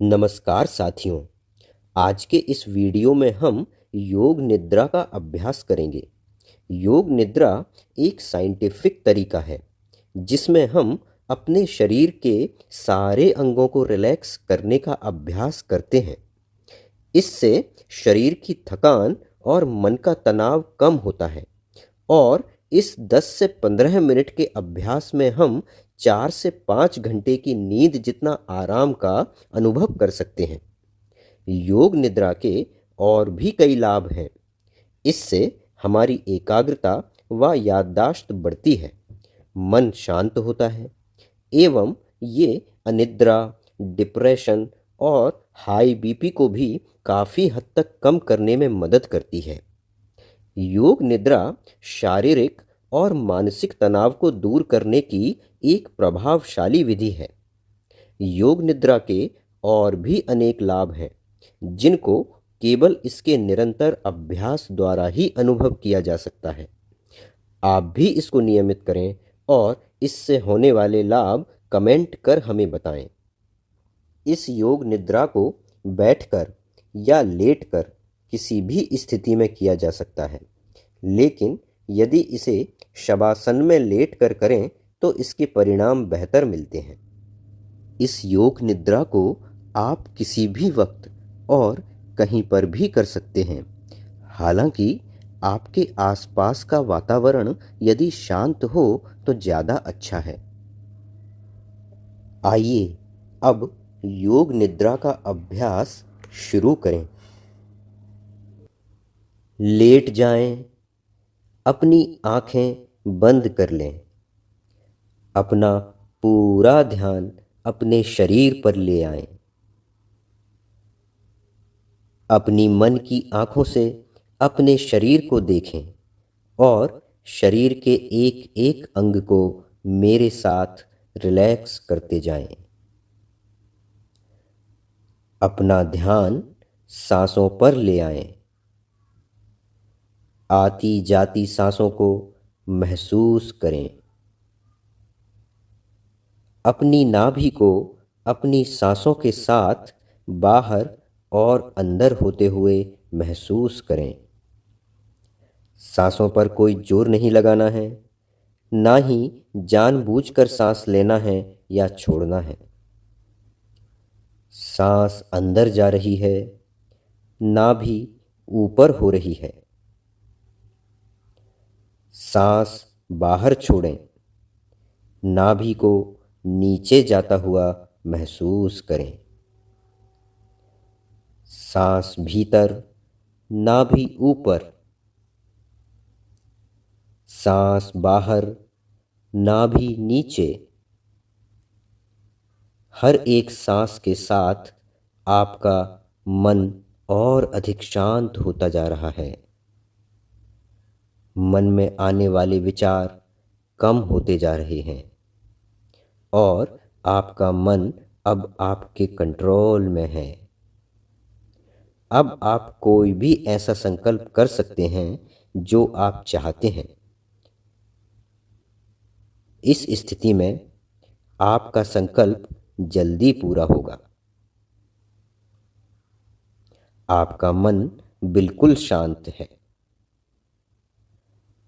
नमस्कार साथियों। आज के इस वीडियो में हम योग निद्रा का अभ्यास करेंगे। योग निद्रा एक साइंटिफिक तरीका है जिसमें हम अपने शरीर के सारे अंगों को रिलैक्स करने का अभ्यास करते हैं। इससे शरीर की थकान और मन का तनाव कम होता है और इस 10 से 15 मिनट के अभ्यास में हम 4 से 5 घंटे की नींद जितना आराम का अनुभव कर सकते हैं। योग निद्रा के और भी कई लाभ हैं। इससे हमारी एकाग्रता व याददाश्त बढ़ती है, मन शांत होता है एवं ये अनिद्रा, डिप्रेशन और हाई बीपी को भी काफ़ी हद तक कम करने में मदद करती है। योग निद्रा शारीरिक और मानसिक तनाव को दूर करने की एक प्रभावशाली विधि है। योग निद्रा के और भी अनेक लाभ हैं जिनको केवल इसके निरंतर अभ्यास द्वारा ही अनुभव किया जा सकता है। आप भी इसको नियमित करें और इससे होने वाले लाभ कमेंट कर हमें बताएं। इस योग निद्रा को बैठकर या लेटकर किसी भी स्थिति में किया जा सकता है, लेकिन यदि इसे शवासन में लेटकर करें तो इसके परिणाम बेहतर मिलते हैं। इस योग निद्रा को आप किसी भी वक्त और कहीं पर भी कर सकते हैं। हालांकि आपके आसपास का वातावरण यदि शांत हो तो ज़्यादा अच्छा है। आइए अब योग निद्रा का अभ्यास शुरू करें। लेट जाएं, अपनी आंखें बंद कर लें। अपना पूरा ध्यान अपने शरीर पर ले आएं। अपनी मन की आंखों से अपने शरीर को देखें और शरीर के एक एक अंग को मेरे साथ रिलैक्स करते जाएं। अपना ध्यान सांसों पर ले आएं। आती जाती सांसों को महसूस करें। अपनी नाभि को अपनी सांसों के साथ बाहर और अंदर होते हुए महसूस करें। सांसों पर कोई जोर नहीं लगाना है, ना ही जानबूझकर सांस लेना है या छोड़ना है। सांस अंदर जा रही है, नाभि ऊपर हो रही है। सांस बाहर छोड़ें, नाभि को नीचे जाता हुआ महसूस करें। सांस भीतर, नाभि ऊपर। सांस बाहर, नाभि नीचे। हर एक सांस के साथ आपका मन और अधिक शांत होता जा रहा है। मन में आने वाले विचार कम होते जा रहे हैं और आपका मन अब आपके कंट्रोल में है। अब आप कोई भी ऐसा संकल्प कर सकते हैं जो आप चाहते हैं। इस स्थिति में आपका संकल्प जल्दी पूरा होगा। आपका मन बिल्कुल शांत है।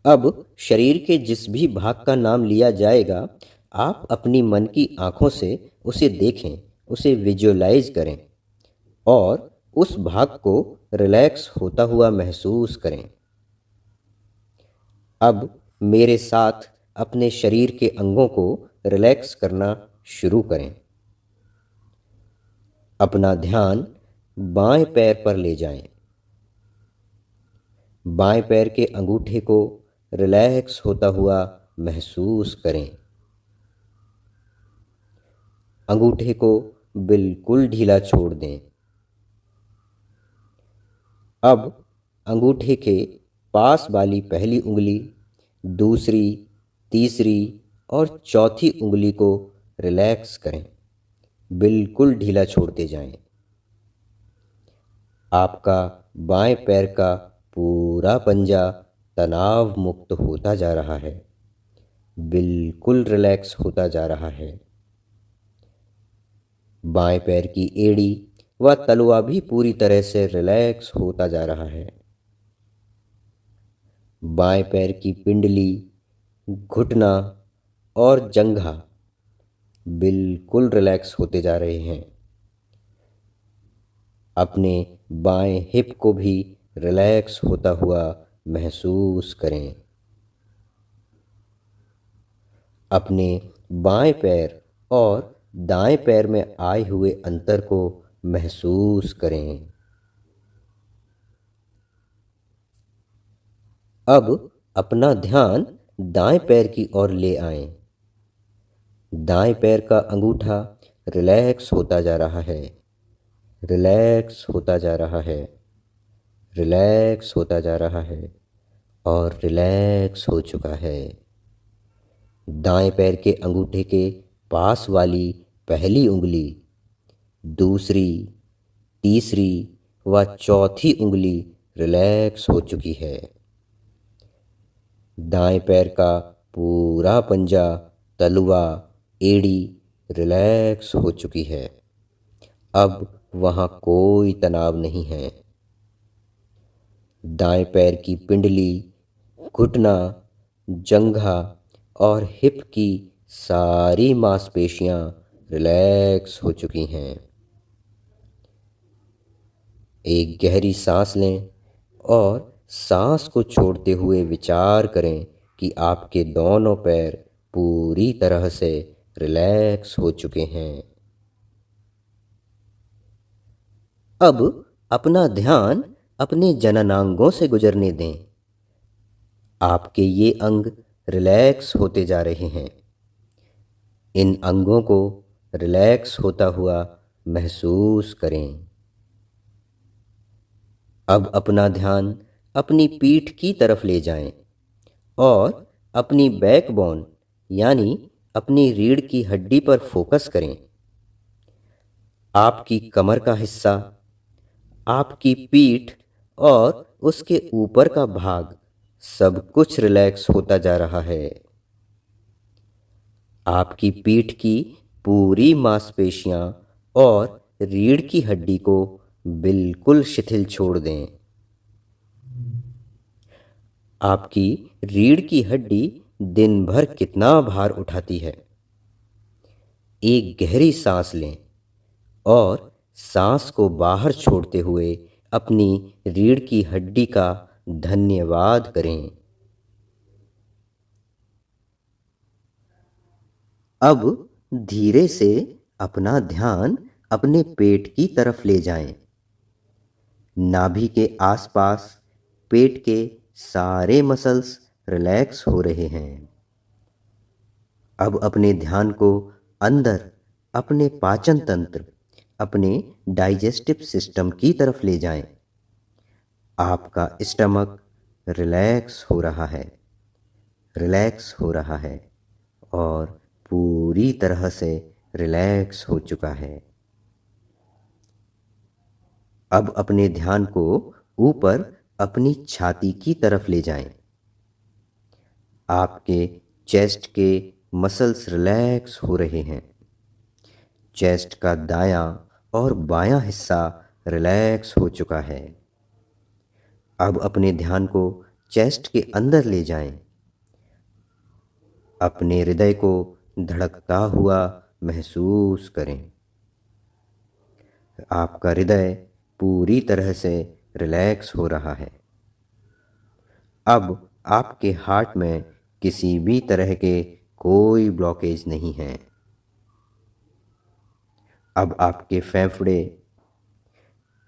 अब शरीर के जिस भी भाग का नाम लिया जाएगा, आप अपनी मन की आंखों से उसे देखें, उसे विजुअलाइज करें और उस भाग को रिलैक्स होता हुआ महसूस करें। अब मेरे साथ अपने शरीर के अंगों को रिलैक्स करना शुरू करें। अपना ध्यान बाएं पैर पर ले जाएं। बाएं पैर के अंगूठे को रिलैक्स होता हुआ महसूस करें। अंगूठे को बिल्कुल ढीला छोड़ दें। अब अंगूठे के पास वाली पहली उंगली, दूसरी, तीसरी और चौथी उंगली को रिलैक्स करें। बिल्कुल ढीला छोड़ते जाएं। आपका बाएं पैर का पूरा पंजा तनाव मुक्त होता जा रहा है, बिल्कुल रिलैक्स होता जा रहा है। बाएं पैर की एड़ी व तलवा भी पूरी तरह से रिलैक्स होता जा रहा है। बाएं पैर की पिंडली, घुटना और जंघा बिल्कुल रिलैक्स होते जा रहे हैं। अपने बाएं हिप को भी रिलैक्स होता हुआ महसूस करें। अपने बाएं पैर और दाएं पैर में आए हुए अंतर को महसूस करें। अब अपना ध्यान दाएं पैर की ओर ले आएं। दाएं पैर का अंगूठा रिलैक्स होता जा रहा है, रिलैक्स होता जा रहा है, रिलैक्स होता जा रहा है और रिलैक्स हो चुका है। दाएं पैर के अंगूठे के पास वाली पहली उंगली, दूसरी, तीसरी व चौथी उंगली रिलैक्स हो चुकी है। दाएं पैर का पूरा पंजा, तलवा, एड़ी रिलैक्स हो चुकी है। अब वहाँ कोई तनाव नहीं है। दाएं पैर की पिंडली, घुटना, जंघा और हिप की सारी मांसपेशियां रिलैक्स हो चुकी हैं। एक गहरी सांस लें और सांस को छोड़ते हुए विचार करें कि आपके दोनों पैर पूरी तरह से रिलैक्स हो चुके हैं। अब अपना ध्यान अपने जननांगों से गुजरने दें। आपके ये अंग रिलैक्स होते जा रहे हैं। इन अंगों को रिलैक्स होता हुआ महसूस करें। अब अपना ध्यान अपनी पीठ की तरफ ले जाएं और अपनी बैकबोन यानी अपनी रीढ़ की हड्डी पर फोकस करें। आपकी कमर का हिस्सा, आपकी पीठ और उसके ऊपर का भाग सब कुछ रिलैक्स होता जा रहा है। आपकी पीठ की पूरी मांसपेशियां और रीढ़ की हड्डी को बिल्कुल शिथिल छोड़ दें। आपकी रीढ़ की हड्डी दिन भर कितना भार उठाती है। एक गहरी सांस लें और सांस को बाहर छोड़ते हुए अपनी रीढ़ की हड्डी का धन्यवाद करें। अब धीरे से अपना ध्यान अपने पेट की तरफ ले जाएं। नाभि के आसपास पेट के सारे मसल्स रिलैक्स हो रहे हैं। अब अपने ध्यान को अंदर अपने पाचन तंत्र, अपने डाइजेस्टिव सिस्टम की तरफ ले जाएं। आपका स्टमक रिलैक्स हो रहा है, रिलैक्स हो रहा है और पूरी तरह से रिलैक्स हो चुका है। अब अपने ध्यान को ऊपर अपनी छाती की तरफ ले जाएं। आपके चेस्ट के मसल्स रिलैक्स हो रहे हैं। चेस्ट का दायां और बायां हिस्सा रिलैक्स हो चुका है। अब अपने ध्यान को चेस्ट के अंदर ले जाएं। अपने हृदय को धड़कता हुआ महसूस करें। आपका हृदय पूरी तरह से रिलैक्स हो रहा है। अब आपके हार्ट में किसी भी तरह के कोई ब्लॉकेज नहीं है। अब आपके फेफड़े,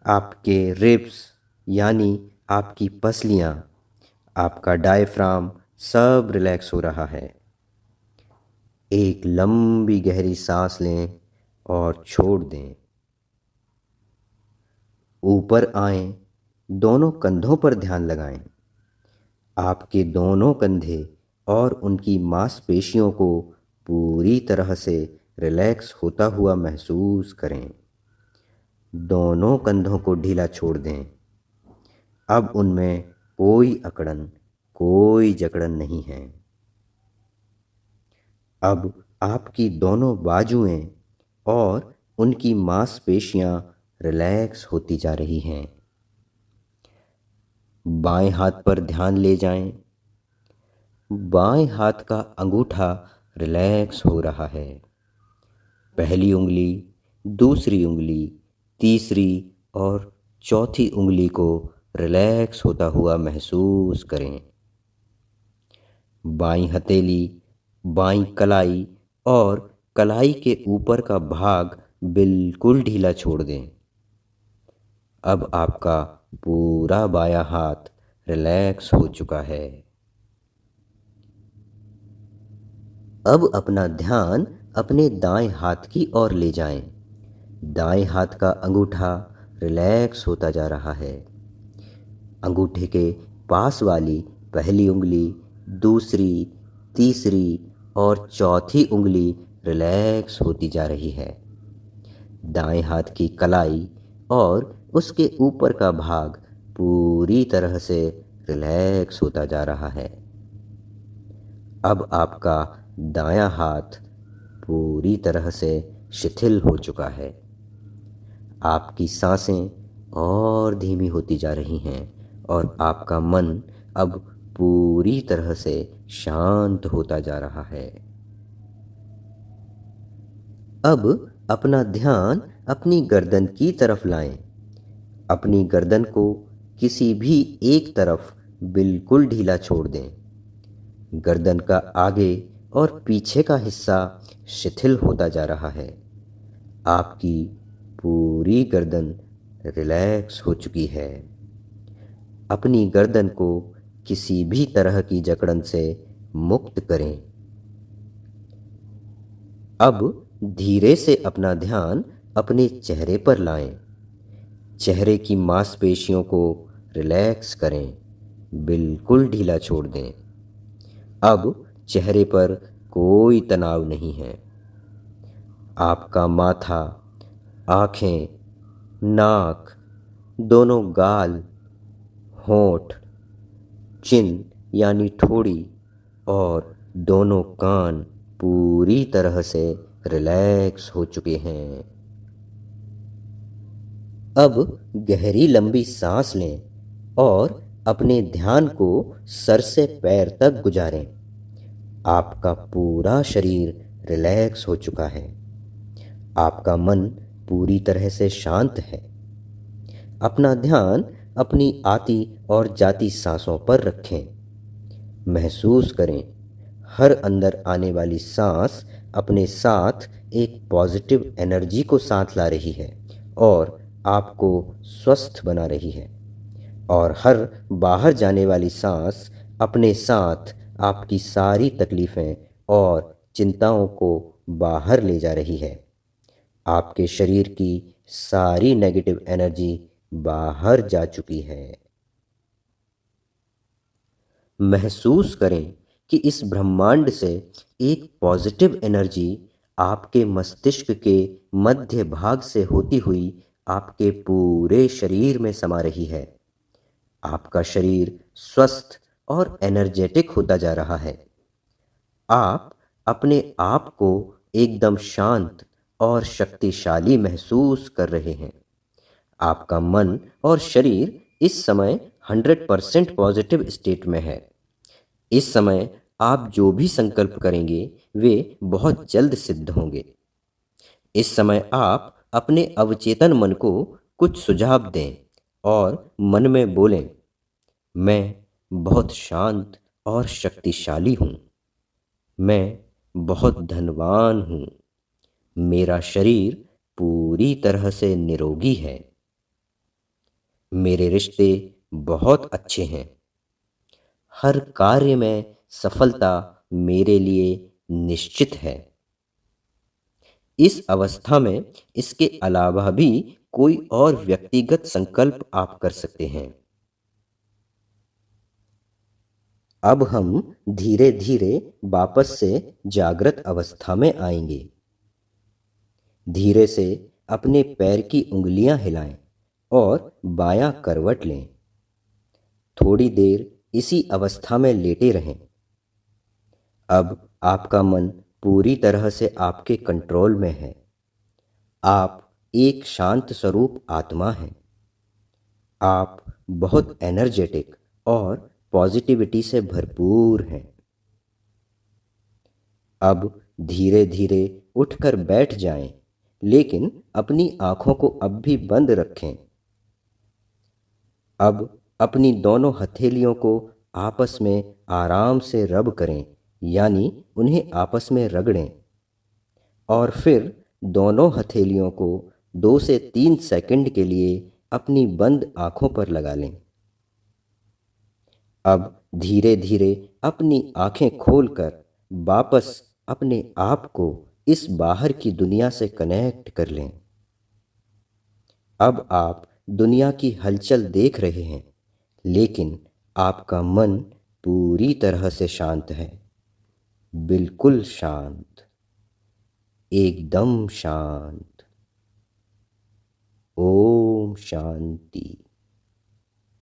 आपके रिब्स यानी आपकी पसलियाँ, आपका डायफ्राम सब रिलैक्स हो रहा है। एक लंबी गहरी सांस लें और छोड़ दें। ऊपर आएं, दोनों कंधों पर ध्यान लगाएं। आपके दोनों कंधे और उनकी मांसपेशियों को पूरी तरह से रिलैक्स होता हुआ महसूस करें। दोनों कंधों को ढीला छोड़ दें। अब उनमें कोई अकड़न, कोई जकड़न नहीं है। अब आपकी दोनों बाजुएं और उनकी मांसपेशियां रिलैक्स होती जा रही हैं। बाएं हाथ पर ध्यान ले जाएं। बाएं हाथ का अंगूठा रिलैक्स हो रहा है। पहली उंगली, दूसरी उंगली, तीसरी और चौथी उंगली को रिलैक्स होता हुआ महसूस करें। बाईं हथेली, बाईं कलाई और कलाई के ऊपर का भाग बिल्कुल ढीला छोड़ दें। अब आपका पूरा बायां हाथ रिलैक्स हो चुका है। अब अपना ध्यान अपने दाएं हाथ की ओर ले जाएं। दाएं हाथ का अंगूठा रिलैक्स होता जा रहा है। अंगूठे के पास वाली पहली उंगली, दूसरी, तीसरी और चौथी उंगली रिलैक्स होती जा रही है। दाएं हाथ की कलाई और उसके ऊपर का भाग पूरी तरह से रिलैक्स होता जा रहा है। अब आपका दायां हाथ पूरी तरह से शिथिल हो चुका है। आपकी सांसें और धीमी होती जा रही हैं और आपका मन अब पूरी तरह से शांत होता जा रहा है। अब अपना ध्यान अपनी गर्दन की तरफ लाएं। अपनी गर्दन को किसी भी एक तरफ बिल्कुल ढीला छोड़ दें। गर्दन का आगे और पीछे का हिस्सा शिथिल होता जा रहा है। आपकी पूरी गर्दन रिलैक्स हो चुकी है। अपनी गर्दन को किसी भी तरह की जकड़न से मुक्त करें। अब धीरे से अपना ध्यान अपने चेहरे पर लाएं। चेहरे की मांसपेशियों को रिलैक्स करें, बिल्कुल ढीला छोड़ दें। अब चेहरे पर कोई तनाव नहीं है। आपका माथा, आँखें, नाक, दोनों गाल, होंठ, चिन यानी ठोड़ी और दोनों कान पूरी तरह से रिलैक्स हो चुके हैं। अब गहरी लंबी सांस लें और अपने ध्यान को सर से पैर तक गुजारें। आपका पूरा शरीर रिलैक्स हो चुका है। आपका मन पूरी तरह से शांत है। अपना ध्यान अपनी आती और जाती सांसों पर रखें। महसूस करें, हर अंदर आने वाली सांस अपने साथ एक पॉजिटिव एनर्जी को साथ ला रही है और आपको स्वस्थ बना रही है, और हर बाहर जाने वाली सांस अपने साथ आपकी सारी तकलीफ़ें और चिंताओं को बाहर ले जा रही है। आपके शरीर की सारी नेगेटिव एनर्जी बाहर जा चुकी है। महसूस करें कि इस ब्रह्मांड से एक पॉजिटिव एनर्जी आपके मस्तिष्क के मध्य भाग से होती हुई आपके पूरे शरीर में समा रही है। आपका शरीर स्वस्थ और एनर्जेटिक होता जा रहा है। आप अपने आप को एकदम शांत और शक्तिशाली महसूस कर रहे हैं। आपका मन और शरीर इस समय 100% पॉजिटिव स्टेट में है। इस समय आप जो भी संकल्प करेंगे वे बहुत जल्द सिद्ध होंगे। इस समय आप अपने अवचेतन मन को कुछ सुझाव दें और मन में बोलें, मैं बहुत शांत और शक्तिशाली हूँ। मैं बहुत धनवान हूँ। मेरा शरीर पूरी तरह से निरोगी है। मेरे रिश्ते बहुत अच्छे हैं। हर कार्य में सफलता मेरे लिए निश्चित है। इस अवस्था में इसके अलावा भी कोई और व्यक्तिगत संकल्प आप कर सकते हैं। अब हम धीरे धीरे वापस से जागृत अवस्था में आएंगे। धीरे से अपने पैर की उंगलियां हिलाएं और बायां करवट लें। थोड़ी देर इसी अवस्था में लेटे रहें। अब आपका मन पूरी तरह से आपके कंट्रोल में है। आप एक शांत स्वरूप आत्मा हैं। आप बहुत एनर्जेटिक और पॉजिटिविटी से भरपूर हैं। अब धीरे धीरे उठकर बैठ जाएं, लेकिन अपनी आंखों को अब भी बंद रखें। अब अपनी दोनों हथेलियों को आपस में आराम से रब करें, यानी उन्हें आपस में रगड़ें, और फिर दोनों हथेलियों को 2 से 3 सेकंड के लिए अपनी बंद आंखों पर लगा लें। अब धीरे धीरे अपनी आंखें खोलकर वापस अपने आप को इस बाहर की दुनिया से कनेक्ट कर लें। अब आप दुनिया की हलचल देख रहे हैं, लेकिन आपका मन पूरी तरह से शांत है, बिल्कुल शांत, एकदम शांत। ओम शांति।